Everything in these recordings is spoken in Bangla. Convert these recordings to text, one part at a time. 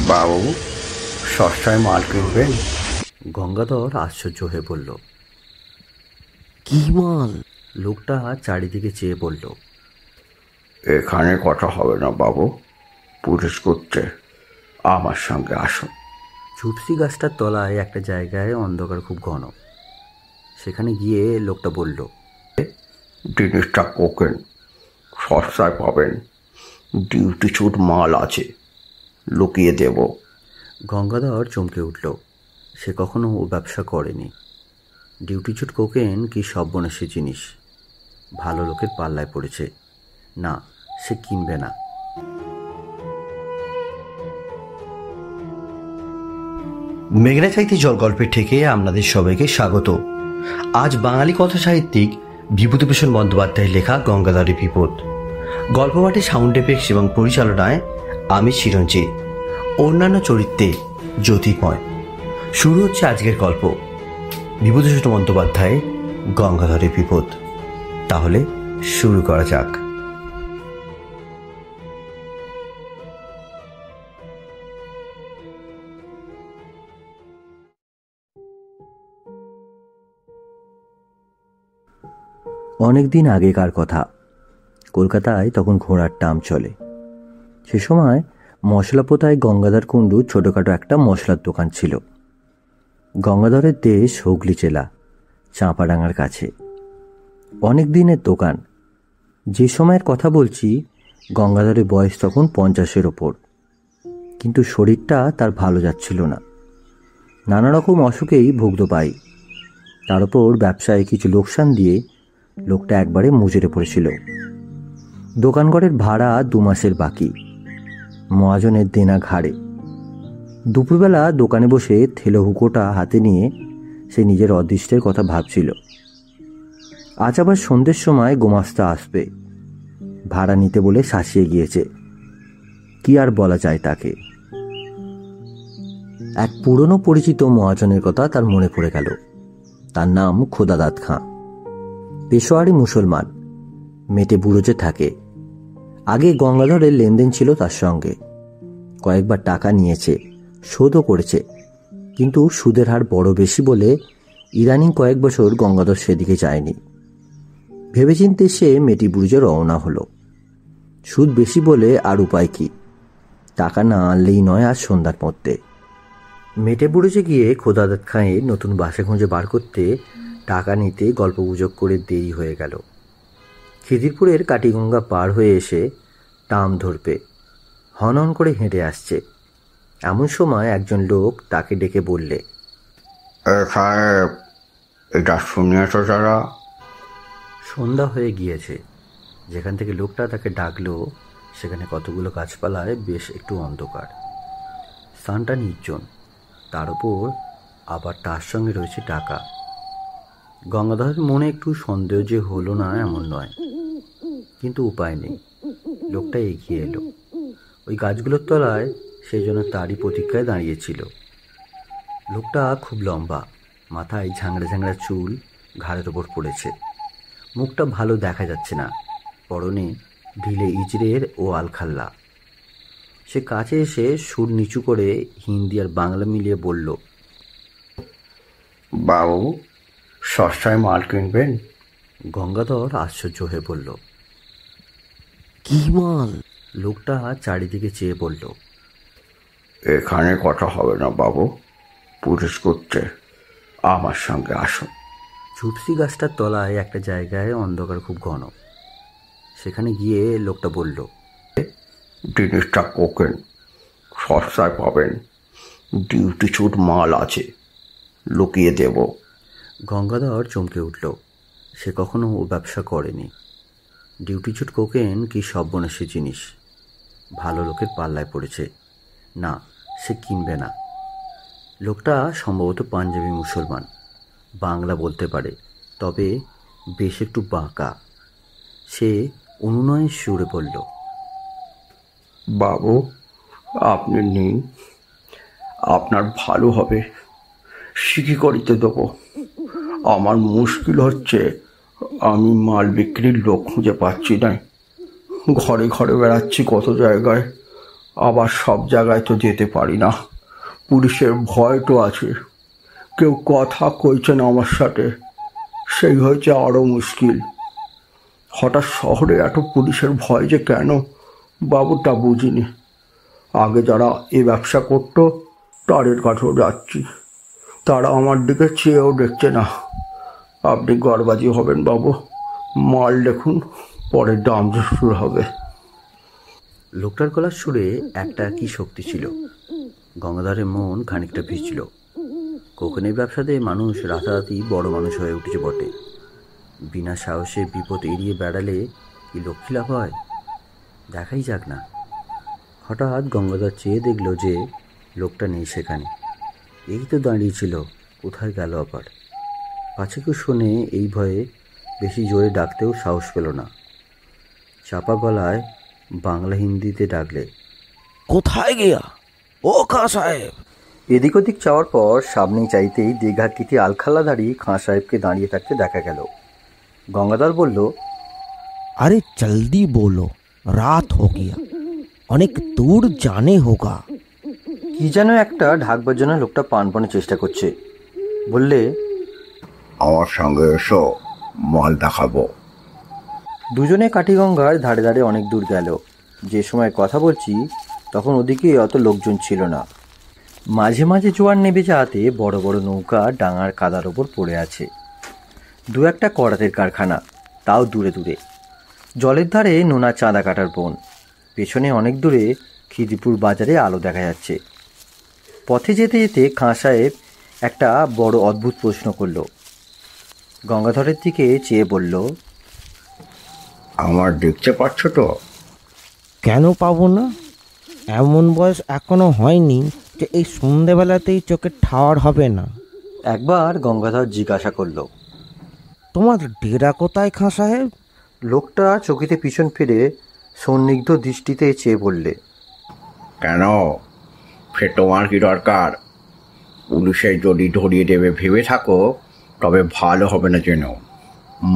বাবু, সস্তায় মাল কিনবেন? গঙ্গাধর আশ্চর্য হয়ে বলল, কি মাল? লোকটা চারিদিকে চেয়ে বলল, এখানে কথা হবে না বাবু, পুলিশ করছে, আমার সঙ্গে আসুন। ঝুপসি গাছটার তলায় একটা জায়গায় অন্ধকার খুব ঘন। সেখানে গিয়ে লোকটা বলল, জিনিসটা কোকেন, সস্তায় পাবেন, ডিউটি ছুট মাল আছে, লুকিয়ে দেব। গঙ্গাধর চমকে উঠল। সে কখনো ও ব্যবসা করেনি। ডিউটি ছুট কোকেন কি সর্বনাশী জিনিস। ভালো লোকের পাল্লায় পড়েছে। না, সে কিনবে না। মেঘনা চাইতে জল গল্পের থেকে আপনাদের সবাইকে স্বাগত। আজ বাঙালি কথা সাহিত্যিক বিভূতিভূষণ বন্দ্যোপাধ্যায়ের লেখা গঙ্গাধরের বিপদ। গল্প পাঠে সাউন্ড এফেক্টস এবং পরিচালনায় আমি চিরঞ্জিত, অন্যান্য চরিত্রে জ্যোতির্ময়। শুরু হচ্ছে আজকের গল্প, বিভূতিভূষণ বন্দ্যোপাধ্যায়ের গঙ্গাধরের বিপদ। তাহলে শুরু করা যাক। অনেক দিন আগেকার কথা। কলকাতায় তখন ঘোড়ার টাম চলে। সে সময় মশলাপোতায় গঙ্গাধর কুণ্ডু ছোটোখাটো একটা মশলার দোকান ছিল। গঙ্গাধরের দেশ হুগলি জেলা, চাঁপাডাঙ্গার কাছে। অনেক দিনের দোকান। যে সময়ের কথা বলছি, গঙ্গাধরের বয়স তখন 50-এর ওপর। কিন্তু শরীরটা তার ভালো যাচ্ছিল না। নানা রকম অসুখেই ভুগত পাই। তার ওপর ব্যবসায় কিছু লোকসান দিয়ে লোকটা একবারে মুজরে পড়েছিল। দোকানঘরের ভাড়া 2 মাসের বাকি, মহাজনের দেনা ঘাড়ে। দুপুরবেলা দোকানে বসে থেলো হুকোটা হাতে নিয়ে সে নিজের অদৃষ্টের কথা ভাবছিল। আজ আবার সন্ধ্যের সময় গোমাস্তা আসবে, ভাড়া নিতে বলে শাসিয়ে গিয়েছে। কি আর বলা যায় তাকে। এক পুরনো পরিচিত মহাজনের কথা তার মনে পড়ে গেল। তার নাম খোদাদাদ খাঁ। পেশোয়ারি মুসলমান, মেটে বুড়োজে থাকে। আগে গঙ্গাধরের লেনদেন ছিল তার সঙ্গে। কয়েকবার টাকা নিয়েছে, শোধও করেছে, কিন্তু সুদের হার বড় বেশি বলে ইদানিং কয়েক বছর গঙ্গাধর সেদিকে যায়নি। ভেবেচিন্তে সে মেটি বুড়োজে রওনা হলো। সুদ বেশি বলে আর উপায় কি, টাকা না আনলেই নয় আজ সন্ধ্যার মধ্যে। মেটে বুড়োজে গিয়ে খোদাদাদ খাঁয়ের নতুন বাসে খুঁজে বার করতে টাকা নিতে গল্পগুজব করে দেরি হয়ে গেল। খিদিরপুরের কাটিগঙ্গা পার হয়ে এসে টাম ধরবে, হনহন করে হেঁটে আসছে। এমন সময় একজন লোক তাকে ডেকে বললে, সাহেব, এটা শুনিয়েছ যারা? সন্ধ্যা হয়ে গিয়েছে। যেখান থেকে লোকটা তাকে ডাকলো সেখানে কতগুলো গাছপালায় বেশ একটু অন্ধকার। স্থানটা নির্জন, তার উপর আবার তার সঙ্গে রয়েছে টাকা। গঙ্গাধরের মনে একটু সন্দেহ যে হলো না এমন নয়, কিন্তু উপায় নেই। লোকটা এগিয়ে এলো। ওই গাছগুলোর তলায় সেই জন্য তারই প্রতীক্ষায় দাঁড়িয়েছিল। লোকটা খুব লম্বা, মাথায় ঝাংড়া ঝাংড়া চুল ঘাড়ের ওপর পড়েছে। মুখটা ভালো দেখা যাচ্ছে না, পরনে ঢিলে ইজরের ও আলখাল্লা। সে কাছে এসে সুর নিচু করে হিন্দি আর বাংলা মিলিয়ে বলল, বাবু, সস্তায় মাল কিনবেন? গঙ্গাধর আশ্চর্য হয়ে বলল, কি মাল? লোকটা চারিদিকে চেয়ে বলল, এখানে কথা হবে না বাবু, পুলিশ করছে, আমার সঙ্গে আসুন। ঝুপসি গাছটার তলায় একটা জায়গায় অন্ধকার খুব ঘন। সেখানে গিয়ে লোকটা বলল, জিনিসটা কোকেন, সস্তায় পাবেন, ডিউটি ছুট মাল আছে, লুকিয়ে দেব। গঙ্গাধর চমকে উঠল। সে কখনো ও ব্যবসা করেনি। ডিউটি ছুট কোকেন কি সর্বনাশী জিনিস। ভালো লোকের পাল্লায় পড়েছে। না, সে কিনবে না। লোকটা সম্ভবত পাঞ্জাবি মুসলমান, বাংলা বলতে পারে, তবে বেশ একটু বাঁকা। সে অনুনয়ের সুরে বলল, বাবু, আপনি নিন, আপনার ভালো হবে, সিকি করিতে দেবো। আমার মুশকিল হচ্ছে, আমি মাল বিক্রির লোক খুঁজে পাচ্ছি না। ঘরে ঘরে বেড়াচ্ছি কত জায়গায়, আবার সব জায়গায় তো যেতে পারি না, পুলিশের ভয় তো আছে, কেউ কথা কইছে না আমার সাথে, সেই হয়েছে আরও মুশকিল। হঠাৎ শহরে এত পুলিশের ভয় যে কেন বাবুটা বুঝিনি। আগে যারা এই ব্যবসা করতো তাদের কাছেও যাচ্ছি, তারা আমার দিকে চেয়েও দেখছে না। আপনি গড়বাজি হবেন বাবু, মাল দেখুন, পরে দাম শুরু হবে। লোকটার গলার সুরে একটা কি শক্তি ছিল। গঙ্গাধরের মন খানিকটা ভিজল। কোকেনের ব্যবসাতে মানুষ রাতারাতি বড় মানুষ হয়ে উঠেছে বটে। বিনা সাহসে বিপদ এড়িয়ে বেড়ালে কি লক্ষ্মী লাভ হয়? দেখাই যাক না। হঠাৎ গঙ্গাধর চেয়ে দেখল যে লোকটা নেই সেখানে। এই তো দাঁড়িয়েছিল, কোথায় গেল আবার? পাছে কেউ শোনে এই ভয়ে বেশি জোরে ডাকতেও সাহস পেল না। চাপা গলায় বাংলা হিন্দিতে ডাকলে, কোথায় গিয়া ও খাঁ সাহেব? এদিক ওদিক চাওয়ার পর সামনে চাইতেই দীঘাকৃতি আলখাল্লাধারী খাঁ সাহেবকে দাঁড়িয়ে থাকতে দেখা গেল। গঙ্গাধর বলল, अरे जल्दी बोलो, रात हो गया, অনেক দূর জানে হোগা। কি যেন একটা ঢাকবার জন্য লোকটা পানপানের চেষ্টা করছে। বললে, আমার সঙ্গে এসো, মাল দেখাবো। দুজনে কাঠিগঙ্গার ধারে ধারে অনেক দূর গেল। যে সময় কথা বলছি তখন ওদিকে অত লোকজন ছিল না। মাঝে মাঝে জোয়ার নেবে যাতে বড় বড় নৌকা ডাঙার কাদার ওপর পড়ে আছে। দু একটা করাতের কারখানা, তাও দূরে দূরে। জলের ধারে নোনা চাঁদা কাটার বন। পেছনে অনেক দূরে খিদিপুর বাজারে আলো দেখা যাচ্ছে। পথে যেতে যেতে খাঁ সাহেব একটা বড় অদ্ভুত প্রশ্ন করল। গঙ্গাধরের দিকে চেয়ে বলল, আমার দেখতে পাচ্ছ তো? কেন পাবো না? এমন বয়স এখনো হয়নি যে এই সন্ধেবেলাতেই চোখে ঠাওয়ার হবে না। একবার গঙ্গাধর জিজ্ঞাসা করল, তোমার ডেরা কোথায় খাঁ সাহেব? লোকটা চকিতে পিছন ফিরে সন্নিগ্ধ দৃষ্টিতে চেয়ে বললে, কেন, সে তোমার কি দরকার? পুলিশে যদি ধরিয়ে দেবে ভেবে থাকো তবে ভালো হবে না যেন।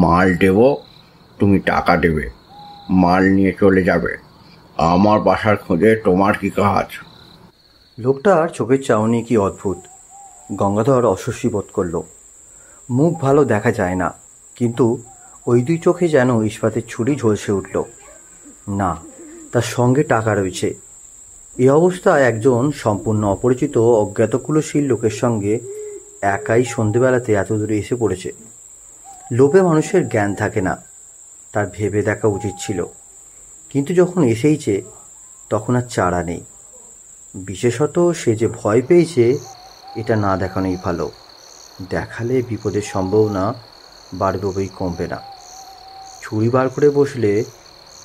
মাল দেব, তুমি টাকা দেবে, মাল নিয়ে চলে যাবে। আমার বাসার খোঁজে তোমার কি কাজ? লোকটার চোখের চাউনি কি অদ্ভুত। গঙ্গাধর অস্বস্তি বোধ করল। মুখ ভালো দেখা যায় না, কিন্তু ওই দুই চোখে যেন ইস্পাতের ছুরি ঝলসে উঠল। না, তার সঙ্গে টাকা রয়েছে। এই অবস্থায় একজন সম্পূর্ণ অপরিচিত অজ্ঞাতকুলশীল লোকের সঙ্গে একাই সন্ধেবেলাতে এত দূরে এসে পড়েছে। লোভে মানুষের জ্ঞান থাকে না, তার ভেবে দেখা উচিত ছিল। কিন্তু যখন এসেইছে তখন আর চারা নেই। বিশেষত সে যে ভয় পেয়েছে এটা না দেখানোই ভালো। দেখালে বিপদের সম্ভাবনা বাড়বে বই কমবে না। ছুরি বার করে বসলে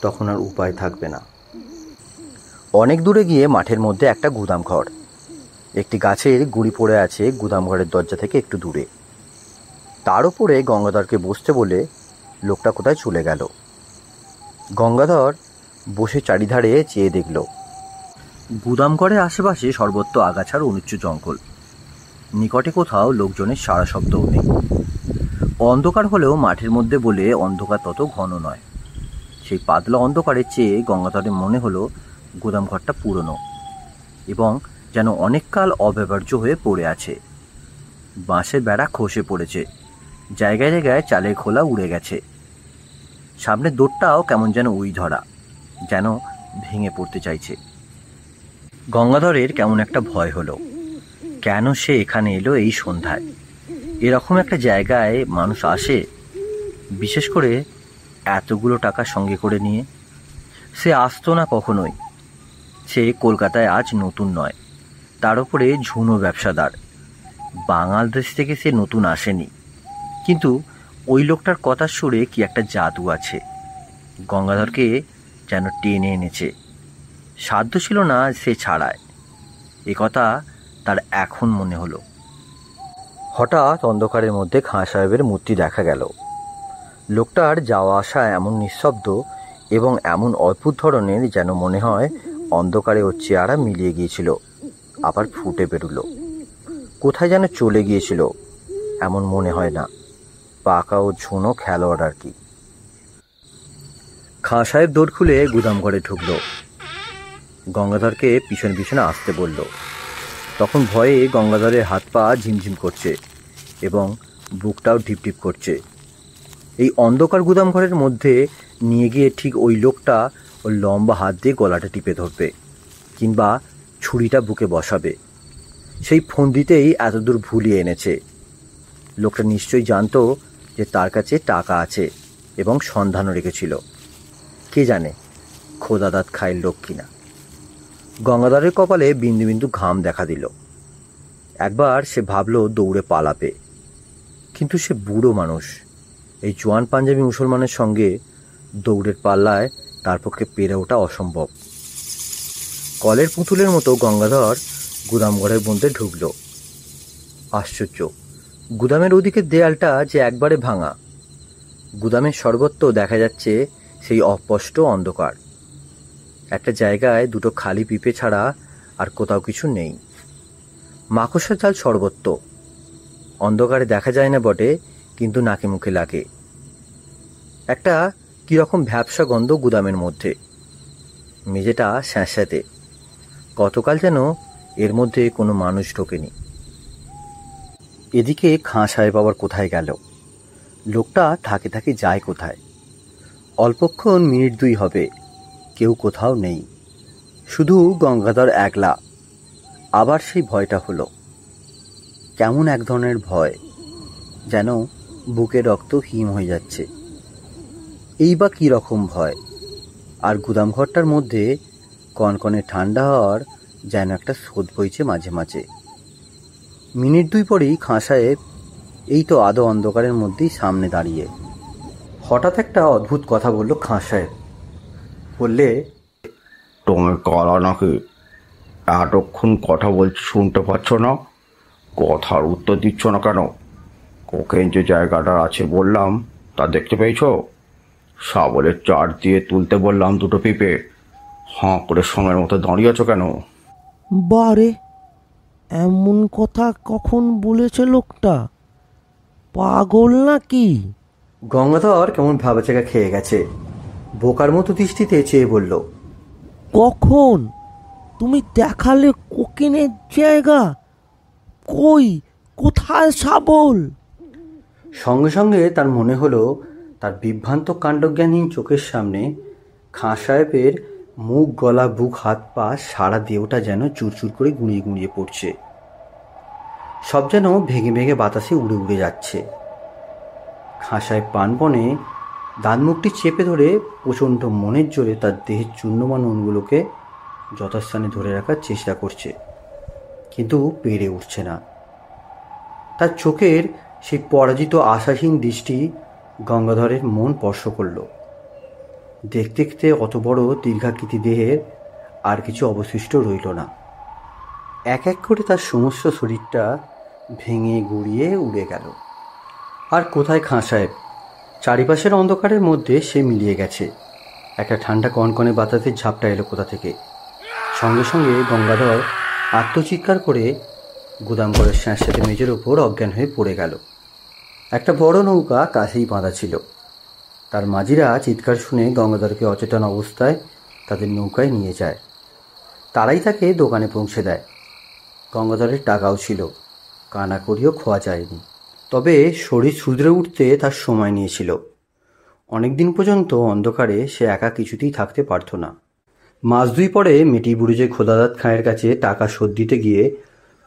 তখন আর উপায় থাকবে না। অনেক দূরে গিয়ে মাঠের মধ্যে একটা গুদাম ঘর। একটি গাছের গুঁড়ি পড়ে আছে গুদাম ঘরের দরজা থেকে একটু দূরে। তার উপরে গঙ্গাধরকে বসতে বলে লোকটা কোথায় চলে গেল। গঙ্গাধর বসে চারিধারে চেয়ে দেখল। গুদাম ঘরের আশেপাশে সর্বত্র আগাছার অনুচ্চ জঙ্গল। নিকটে কোথাও লোকজনের সারা শব্দও নেই। অন্ধকার হলেও মাঠের মধ্যে বলে অন্ধকার তত ঘন নয়। সেই পাতলা অন্ধকারের চেয়ে গঙ্গাধরের মনে হলো গুদাম ঘরটা পুরনো এবং যেন অনেককাল অব্যবহার্য হয়ে পড়ে আছে। বাঁশের বেড়া খসে পড়েছে, জায়গায় জায়গায় চালের খোলা উড়ে গেছে। সামনের দোরটাও কেমন যেন উই ধরা, যেন ভেঙে পড়তে চাইছে। গঙ্গাধরের কেমন একটা ভয় হলো। কেন সে এখানে এলো এই সন্ধ্যায়? এরকম একটা জায়গায় মানুষ আসে, বিশেষ করে এতগুলো টাকা সঙ্গে করে নিয়ে? সে আসতো না কখনোই। সে কলকাতায় আজ নতুন নয়, তার উপরে ঝুনো ব্যবসাদার। বাংলাদেশ থেকে সে নতুন আসেনি, কিন্তু ওই লোকটার কথার সুরে কি একটা জাদু আছে, গঙ্গাধরকে যেন টেনে এনেছে। সাধ্য ছিল না সে ছাড়ায়, এ কথা তার এখন মনে হলো। হঠাৎ অন্ধকারের মধ্যে খাঁ সাহেবের মূর্তি দেখা গেল। লোকটার যাওয়া আসা এমন নিঃশব্দ এবং এমন অদ্ভুত ধরনের যেন মনে হয় অন্ধকারে ওর চেহারা মিলিয়ে গিয়েছিল, আবার ফুটে বেরুলো। কোথায় যেন চলে গিয়েছিল এমন মনে হয় না। পাকা ও ঝুনো খেলোয়াড় আর কি। খাঁ সাহেব দৌড় খুলে গুদাম ঘরে ঢুকলো। গঙ্গাধরকে পিছনে পিছনে আসতে বলল। তখন ভয়ে গঙ্গাধরের হাত পা ঝিমঝিম করছে এবং বুকটাও ঢিপঢিপ করছে। এই অন্ধকার গুদাম ঘরের মধ্যে নিয়ে গিয়ে ঠিক ওই লোকটা ওর লম্বা হাত দিয়ে গলাটা টিপে ধরবে কিংবা ছুরিটা বুকে বসাবে। সেই ফন্দিতেই এতদূর ভুলিয়ে এনেছে। লোকটা নিশ্চয়ই জানতো যে তার কাছে টাকা আছে এবং সন্ধানও রেখেছিল। কে জানে খোদাদাত খায়ের লোক কিনা। গঙ্গাধরের কপালে বিন্দু বিন্দু ঘাম দেখা দিল। একবার সে ভাবল দৌড়ে পালাবে, কিন্তু সে বুড়ো মানুষ। এই জোয়ান পাঞ্জাবি মুসলমানের সঙ্গে দৌড়ের পাল্লায় তার পক্ষে পেরে ওঠা অসম্ভব। কলের পুতুলের মতো গঙ্গাধর গুদামঘরের মধ্যে ঢুকল। আশ্চর্য, গুদামের ওদিকের দেয়ালটা যে একবারে ভাঙা। গুদামের সর্বত্র দেখা যাচ্ছে সেই অস্পষ্ট অন্ধকার। একটা জায়গায় দুটো খালি পিপে ছাড়া আর কোথাও কিছু নেই। মাকড়সার জাল সর্বত্র। অন্ধকারে দেখা যায় না বটে, কিন্তু নাকে মুখে লাগে। একটা কীরকম ভ্যাপসা গন্ধ গুদামের মধ্যে। মেঝেটা স্যাঁতস্যাঁতে। গতকাল যেন এর মধ্যে কোনো মানুষ ঢোকেনি। এদিকে খাঁ সাহেব আবার কোথায় গেল? লোকটা থাকে থাকে যায় কোথায়? অল্পক্ষণ মিনিট 2 হবে, কেউ কোথাও নেই, শুধু গঙ্গাধর একলা। আবার সেই ভয়টা হলো। কেমন এক ধরনের ভয়, যেন বুকে রক্ত হিম হয়ে যাচ্ছে। এই বা কী রকম ভয়? আর গুদামঘরটার মধ্যে কনকনে ঠান্ডা হওয়ার যেন একটা স্রোত বইছে মাঝে মাঝে। মিনিট 2 পরেই খাঁ সাহেব এই তো আধো অন্ধকারের মধ্যেই সামনে দাঁড়িয়ে। হঠাৎ একটা অদ্ভুত কথা বলল খাঁ সাহেব। বললে, তুমি কারা নাকি? এতক্ষণ কথা বলছি, শুনতে পাচ্ছ না? কথার উত্তর দিচ্ছ না কেন? কোকেন যে জায়গাটা আছে বললাম, তা দেখতে পেয়েছ? শাবলের চার দিয়ে তুলতে বললাম 2টো পিপে। হাঁ করে সময়ের মতো দাঁড়িয়ে আছো কেন? বারে, এমন কথা কখন বলেছে লোকটা? পাগল নাকি? গঙ্গাধর কেমন ভাবাচাকা খেয়ে গেছে। বোকার মতো দৃষ্টিতে চেয়ে বলল, কখন? তুমি দেখালে কোকিনের জায়গা? কই, কোথায় শাবল? সঙ্গে সঙ্গে তার মনে হলো তার বিভ্রান্ত কাণ্ডজ্ঞানহীন চোখের সামনে খাঁ সাহেবের মুখ, গলা, বুক, হাত পা সারা দেহটা যেন চুরচুর করে গুঁড়িয়ে গুঁড়িয়ে পড়ছে। সব যেন ভেঙে ভেঙে বাতাসে উড়ে উড়ে যাচ্ছে। খাঁ সাহেব প্রাণপণে দাঁত মুখটি চেপে ধরে প্রচণ্ড মনের জোরে তার দেহের চূর্ণমান অণুগুলোকে যথাস্থানে ধরে রাখার চেষ্টা করছে, কিন্তু পেরে উঠছে না। তার চোখের সেই পরাজিত আশাহীন দৃষ্টি গঙ্গাধরের মন স্পর্শ করল। দেখতে দেখতে অত বড় দীর্ঘাকৃতি দেহের আর কিছু অবশিষ্ট রইল না। এক এক করে তার সমস্ত শরীরটা ভেঙে গুঁড়িয়ে উড়ে গেল। আর কোথায় খাঁ সাহেব? চারিপাশের অন্ধকারের মধ্যে সে মিলিয়ে গেছে। একটা ঠান্ডা কনকনে বাতাসের ঝাপটা এলো কোথা থেকে। সঙ্গে সঙ্গে গঙ্গাধর আত্মচিৎকার করে গুদামঘরের স্যাঁতস্যাঁতে মেঝের ওপর অজ্ঞান হয়ে পড়ে গেল। একটা বড় নৌকা কাছেই বাঁধা ছিল। তার মাঝিরা চিৎকার শুনে গঙ্গাধরকে অচেতন অবস্থায় তাদের নৌকায় নিয়ে যায়। তারাই তাকে দোকানে পৌঁছে দেয়। গঙ্গাধরের টাকাও ছিল, কানাকড়িও খোয়া যায়নি। তবে শরীর শুধরে উঠতে তার সময় নিয়েছিল। অনেক দিন পর্যন্ত অন্ধকারে সে একা কিছুতেই থাকতে পারত না। মাস 2 পরে মেটি বুড়ুজে খোদাদাত খাঁয়ের কাছে টাকা শোধ দিতে গিয়ে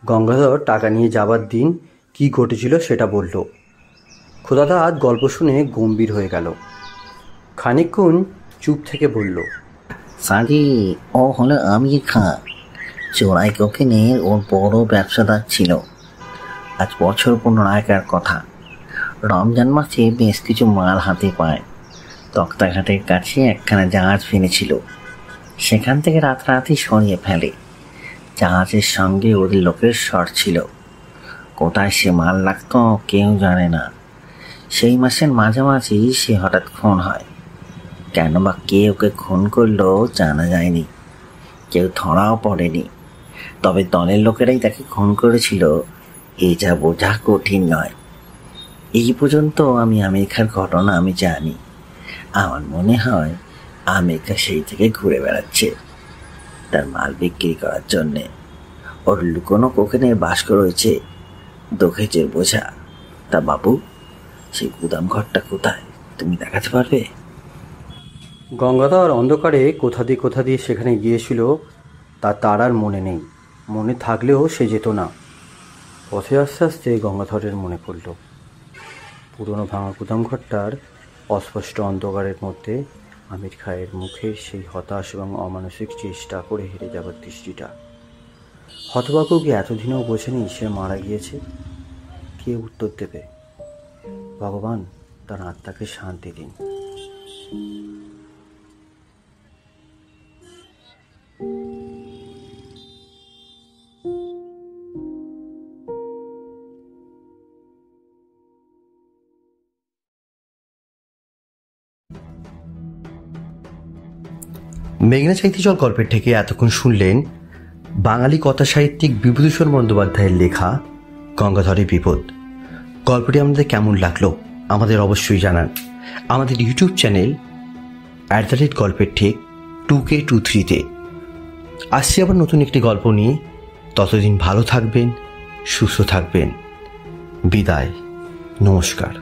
গঙ্গাধর টাকা নিয়ে যাবার দিন কি ঘটেছিল সেটা বলল। খোদাদাত গল্প শুনে গম্ভীর হয়ে গেল। খানিকক্ষণ চুপ থেকে বলল, সাজি, ও হলো আমির খাঁ। চোরাই কোকেনের ওর বড় ব্যবসাদার ছিল। আজ বছর 15 আগের কথা। রমজান মাসে বেশ কিছু মাল হাতে পায়। তক্তাঘাটের কাছে একখানা জাহাজ ফেলেছিল, সেখান থেকে রাতারাতি সরিয়ে ফেলে। জাহাজের সঙ্গে ওদের লোকের শর্ট ছিল। কোথায় সে মাল রাখত কেউ জানে না। সেই মাসের মাঝামাঝি সে হঠাৎ খুন হয়। কেন বা কে ওকে খুন করলো জানা যায়নি, কেউ ধরাও পড়েনি। তবে দলের লোকেরাই তাকে খুন করেছিল, এ যা বোঝা কঠিন নয়। এই পর্যন্ত আমি আমেরিকার ঘটনা আমি জানি। আমার মনে হয় আমেরিকা সেই থেকে ঘুরে বেড়াচ্ছে। তার মাল বিক্রি করার জন্যে। ওর লুকোনো কোকেনের বাস্ক রয়েছে 2 কেজির বোঝা। তা বাবু, সেই গুদাম ঘরটা কোথায়, তুমি দেখাতে পারবে? গঙ্গাধর অন্ধকারে কোথা দিয়ে সেখানে গিয়েছিল তার আর মনে নেই। মনে থাকলেও সে যেত না। পথে আস্তে আস্তে গঙ্গাধরের মনে পড়ল পুরনো ভাঙা গুদাম ঘরটার অস্পষ্ট অন্ধকারের মধ্যে আমির খায়ের মুখে সেই হতাশ এবং অমানসিক চেষ্টা করে হেরে যাবার দৃষ্টিটা। হতভাগ্য কি এতদিনেও বোঝেনি সে মারা গিয়েছে? কে উত্তর দেবে? ভগবান তার আত্মাকে শান্তি দিন। মেঘনা চাইতে জল গল্পের থেকে এতক্ষণ শুনলেন বাঙালি কথা সাহিত্যিক বিভূতিভূষণ বন্দ্যোপাধ্যায়ের লেখা গঙ্গাধরের বিপদ। গল্পটি আপনাদের কেমন লাগলো আমাদের অবশ্যই জানান। আমাদের ইউটিউব চ্যানেল @গল্পের ঠিক 2K23-তে আসছি আবার নতুন একটি গল্প নিয়ে। ততদিন ভালো থাকবেন, সুস্থ থাকবেন। বিদায়, নমস্কার।